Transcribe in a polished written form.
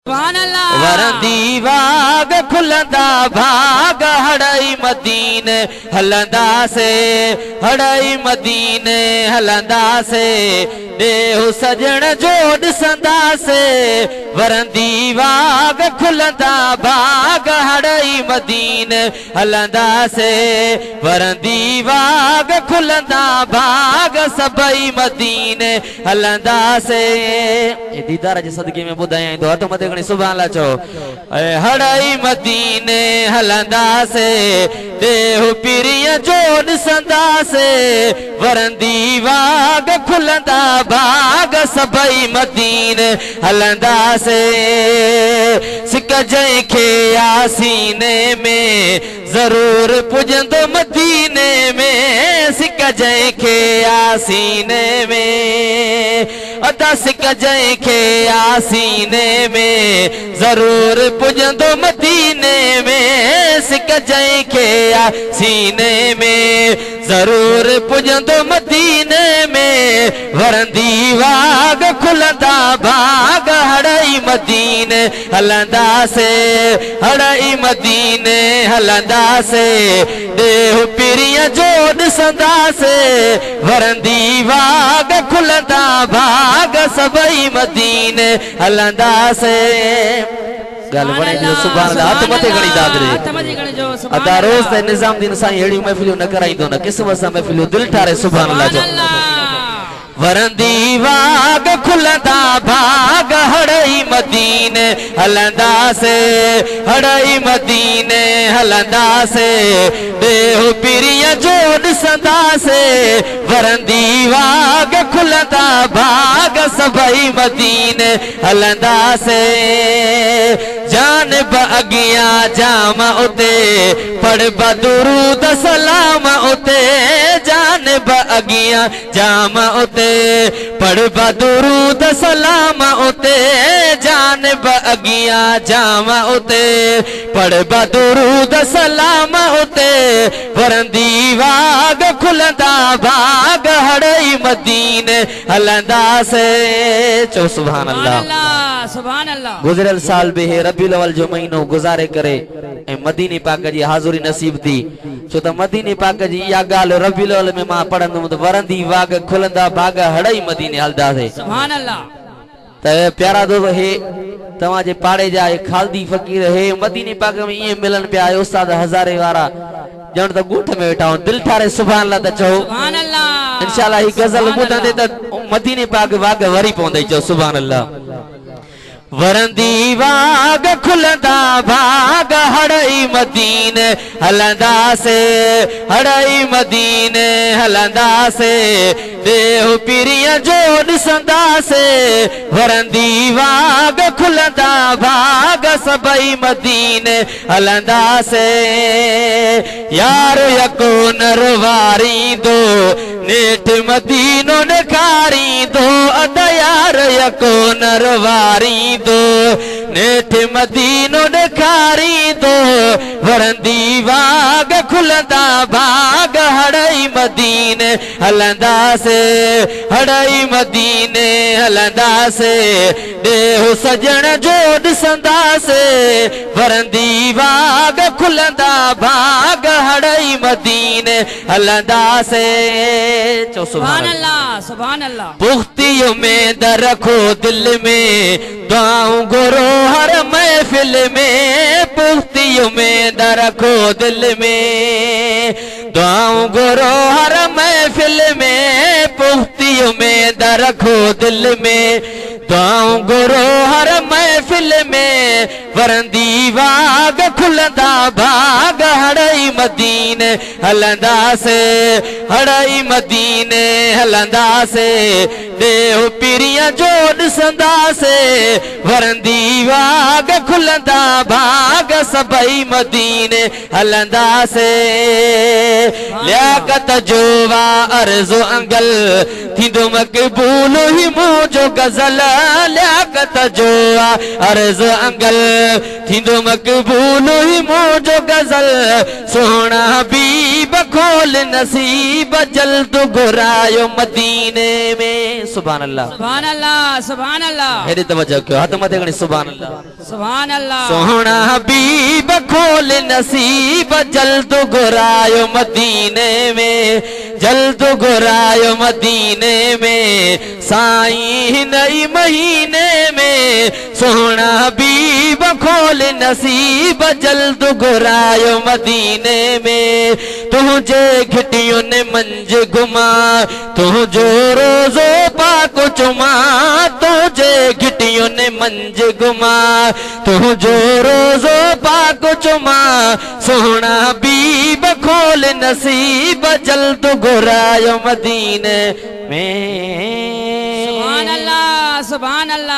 वरंदी वाग खुलंदा भाग हड़ई मदीने हलंदा से हड़ई मदीने हलंदा से देहु सजण जो ॾिसंदा से वरंदी वाग खुलंदा भाग हड़ई मदीने हलंदा से वरंदी वाग खुलंदा भाग सभई मदीने हलंदा से दीदार जे सदके में ॿुधायां तो हथ मथे खणी सुभान अल्लाह चओ हड़ई मदीने हलंदा से देहु पीरीअ जो ॾिसंदा से वरंदी वाग खुलंदा भाग सभई मदीने हलंदा से सिक जंहिंखे आसीने में ज़रूर पुजंदो मदीने में सिक जंहिंखे आसीने में अदा सिक जंहिंखे आसीने में ज़रूर पुजंदो मदीने में सिक जंहिंखे आसीने में ज़रूर पुजंदो मदीने में वरंदी वाग खुलंदा भाग हड़ई मदीने हलंदा से हड़ई मदीने हलंदा से देहु पीरीअ जो ॾिसंदा से वरंदी वाग खुलंदा भाग सभई मदीने हलंदा से गल बने जो सुभान अल्लाह हथ मथे खणी दादरे अदा रोज ते निजामुद्दीन साईं अहिड़ी महफ़िलूं न कराईंदो न क़िस्मत सां महफ़िलूं दिल ठारे सुभान अल्लाह जो वरंदी वाग खुलंदा भाग हड़ई मदीने हलंदा से हड़ई मदीने हलंदा से देहु पीरीअ जो ॾिसंदा से वरंदी वाग खुलंदा भाग सभई मदीने हलंदा से जानब अगियां जाम उते पढ़ दुरूद सलाम उते जानब अगियां जाम उते पढ़ दुरूद सलाम उते जानब अगियां जाम उते पढ़ दुरूद सलाम उते वरंदी वाग खुलंदा भाग हड़ई मदीने हलंदा से चो सुभान अल्लाह सुभान अल्लाह गुज़रियल साल बे रबीउल अव्वल जो महीनो गुज़ारे करे ऐं मदीने पाक जी हाज़ुरी नसीब थी छो त मदीने पाक जी इहा ॻाल्हि रबीउल अव्वल में मां पढ़ंदुमि त वरंदी वाग खुलंदा भाग हड़ई मदीने हलंदा से सुभान अल्लाह त प्यारा दोस्त हे तव्हां जे पाड़े जा खालदी फ़कीर हे मदीने पाक में ईअं मिलन पिया उस्ताद हज़ारे वारा ॼण त ॻोठ में वेठा आहिनि दिल ठारे सुभान अल्लाह त चओ सुभान अल्लाह इंशाअल्लाह ही गज़ल ॿुधंदे त मदीने पाक वाग वरी पवंदे चओ सुभान अल्लाह वरंदी वाग खुलंदा भाग हड़ई मदीने हलंदा से हड़ई मदीने हलंदा से देहु पीरीअ जो ॾिसंदा से वरंदी वाग खुलंदा भाग सभई मदीने हलंदा से यार यको नरवारींदो नेठ मदीनो ॾेखारींदो अद यार यको नरवारींदो नेठ मदीनो ॾेखारींदो वरंदी वाग खुलंदा भाग हड़ई मदीने हलंदा से हड़ई मदीने हलंदा से देहु सजण जो ॾिसंदा से वरंदी वाग खुलंदा भाग हड़ई मदीने हलंदा से चो सुभान अल्लाह सुभान अल्लाह पुख्तियों में दर रखो दिल में दुआऊं घुरो हर महफिल में पुख्तियों में दर रखो दिल में दुआऊं घुरो हर महफिल में पुख्तियों में दर रखो दिल में दुआऊं घुरो हर महफिल में वरंदी वाग खुलंदा भाग हड़ई मदीने हलंदा से हड़ई मदीने हलंदा से देहु पीरीअ जो ॾिसंदा से वरंदी वाग खुलंदा भाग सभई मदीने हलंदा से लियाकत जो वा अर्ज़ो अंगल थींदो मक़बूल ही मुंहिंजो गज़ल लियाकत जो वा अर्ज़ो अंगल थींदो मक़बूल ही मुंहिंजो गज़ल सोहणा हबीब खोल नसीब जल्द घुरायो मदीने में सुभान अल्लाह सुभान अल्लाह सुभान अल्लाह हेॾे तवज्जो कयो हथ मथे खणी सुभान अल्लाह सुभान अल्लाह सोहणा हबीब खोल नसीब जल्द घुरायो मदीने में जल्द घुरायो मदीने में साईं नई महीने में सोहणा हबीब खोल नसीब जल्द घुरायो मदीने में तुझे घिटियों ने मंज घुमा तुझो रोज़ो पाक चुमा तुझे घिटियों ने मंज घुमा तुझो रोज़ो पाक चुमा सोहणा हबीब खोल नसीब जल्द घुरायो मदीने में सुभान अल्लाह सुभान अल्लाह।